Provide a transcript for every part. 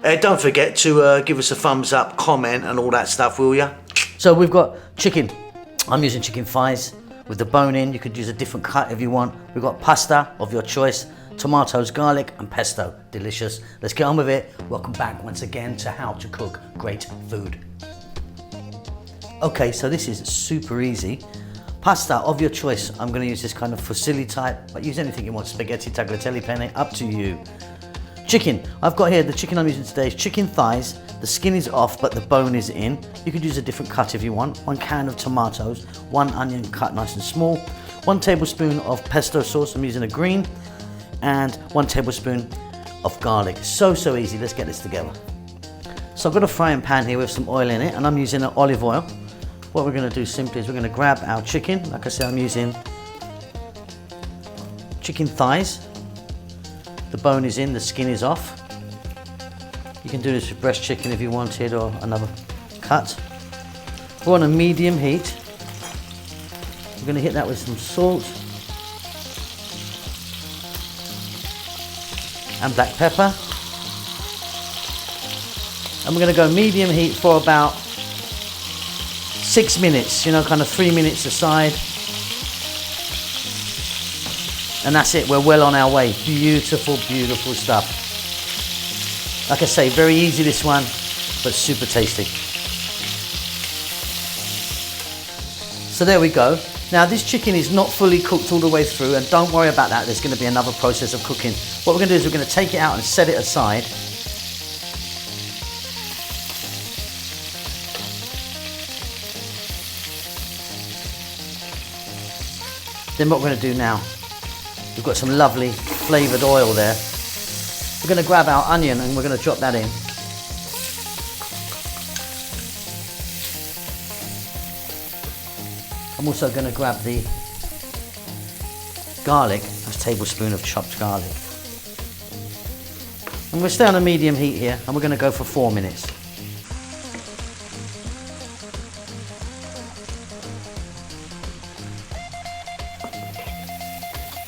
Don't forget to give us a thumbs up, comment and all that stuff, will ya? So we've got chicken. I'm using chicken thighs with the bone in. You could use a different cut if you want. We've got pasta of your choice, tomatoes, garlic and pesto. Delicious. Let's get on with it. Welcome back once again to How to Cook Great Food. Okay, so this is super easy. Pasta of your choice. I'm going to use this kind of fusilli type, but use anything you want. Spaghetti, tagliatelle, penne, up to you. Chicken. I've got here, the chicken I'm using today is chicken thighs. The skin is off, but the bone is in. You could use a different cut if you want. 1 can of tomatoes, 1 onion cut nice and small, 1 tablespoon of pesto sauce. I'm using a green, and 1 tablespoon of garlic. So easy. Let's get this together. So I've got a frying pan here with some oil in it, and I'm using an olive oil. What we're going to do simply is we're going to grab our chicken. Like I said, I'm using chicken thighs. The bone is in, the skin is off. You can do this with breast chicken if you wanted, or another cut. We're on a medium heat. We're going to hit that with some salt and black pepper. And we're going to go medium heat for about 6 minutes, you know, kind of 3 minutes aside. And that's it, we're well on our way. Beautiful, beautiful stuff. Like I say, very easy this one, but super tasty. So there we go. Now this chicken is not fully cooked all the way through, and don't worry about that, there's going to be another process of cooking. What we're going to do is we're going to take it out and set it aside. Then what we're going to do now, we've got some lovely flavoured oil there. We're going to grab our onion and we're going to drop that in. I'm also going to grab the garlic, a tablespoon of chopped garlic. And we'll stay on a medium heat here, and we're going to go for 4 minutes.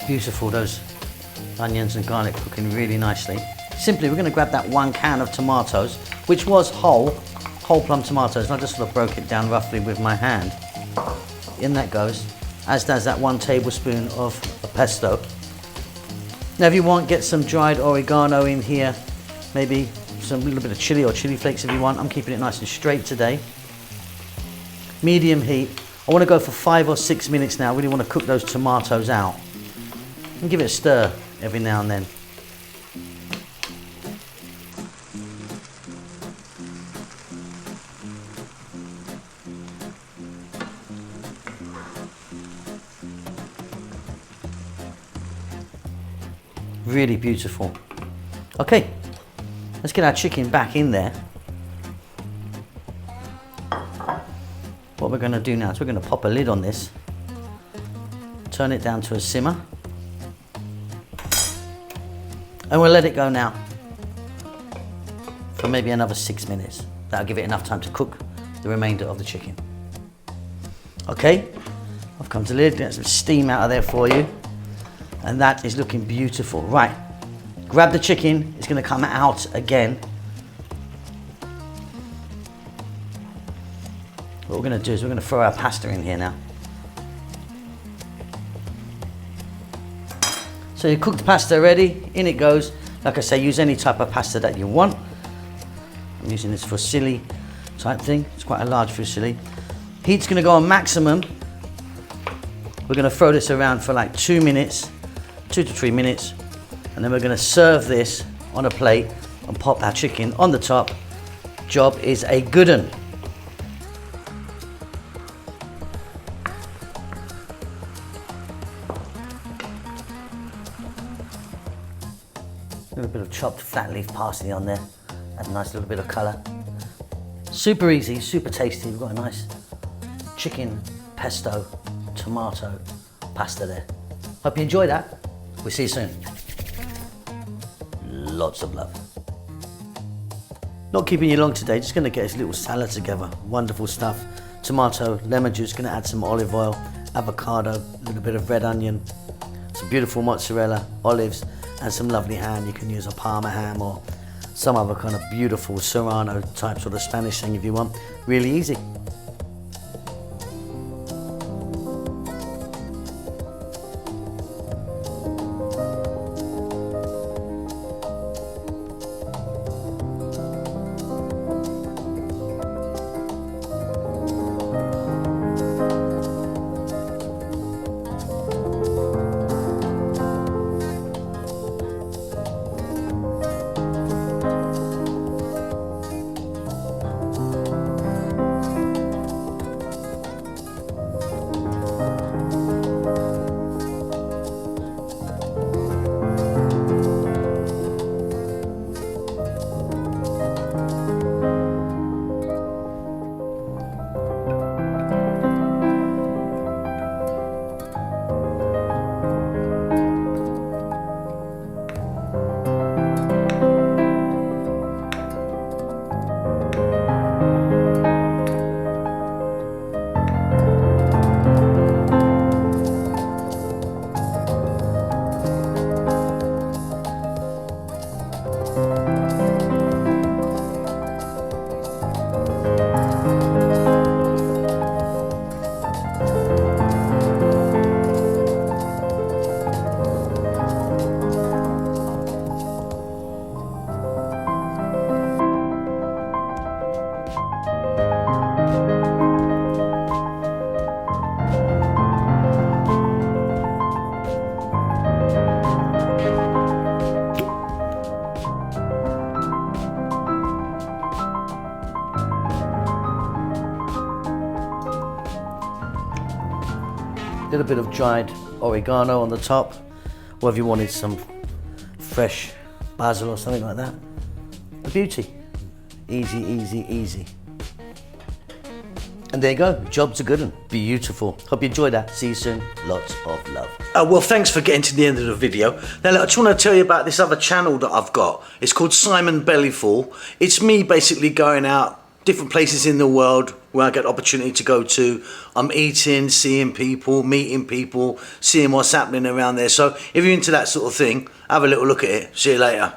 Beautiful, those onions and garlic cooking really nicely. Simply, we're going to grab that 1 can of tomatoes, which was whole plum tomatoes, and I just sort of broke it down roughly with my hand. In that goes, as does that 1 tablespoon of pesto. Now if you want, get some dried oregano in here, maybe some little bit of chili or chili flakes if you want. I'm keeping it nice and straight today. Medium heat. I want to go for 5 or 6 minutes now. I really want to cook those tomatoes out. And give it a stir every now and then. Really beautiful. Okay, let's get our chicken back in there. What we're going to do now is we're going to pop a lid on this, turn it down to a simmer, and we'll let it go now for maybe another 6 minutes. That'll give it enough time to cook the remainder of the chicken. Okay, I've come to the lid, get some steam out of there for you. And that is looking beautiful. Right, grab the chicken, it's going to come out again. What we're going to do is we're going to throw our pasta in here now. So your cooked pasta ready, in it goes. Like I say, use any type of pasta that you want. I'm using this fusilli type thing, it's quite a large fusilli. Heat's going to go on maximum. We're going to throw this around for like 2 minutes. 2 to 3 minutes, and then we're going to serve this on a plate and pop our chicken on the top. Job is a good one. A little bit of chopped flat leaf parsley on there, add a nice little bit of colour. Super easy, super tasty. We've got a nice chicken, pesto, tomato pasta there. Hope you enjoy that. We'll see you soon. Lots of love. Not keeping you long today, just going to get this little salad together. Wonderful stuff. Tomato, lemon juice, going to add some olive oil, avocado, a little bit of red onion, some beautiful mozzarella, olives, and some lovely ham. You can use a Parma ham or some other kind of beautiful Serrano type sort of Spanish thing if you want. Really easy. Little bit of dried oregano on the top, or if you wanted some fresh basil or something like that. A beauty. Easy, easy, easy. And there you go, job's a good one. Beautiful. Hope you enjoyed that. See you soon. Lots of love. Well, thanks for getting to the end of the video. Now, look, I just want to tell you about this other channel that I've got. It's called Simon Bellyful. It's me basically going out different places in the world where I get the opportunity to go to. I'm eating, seeing people, meeting people, seeing what's happening around there. So if you're into that sort of thing, have a little look at it. See you later.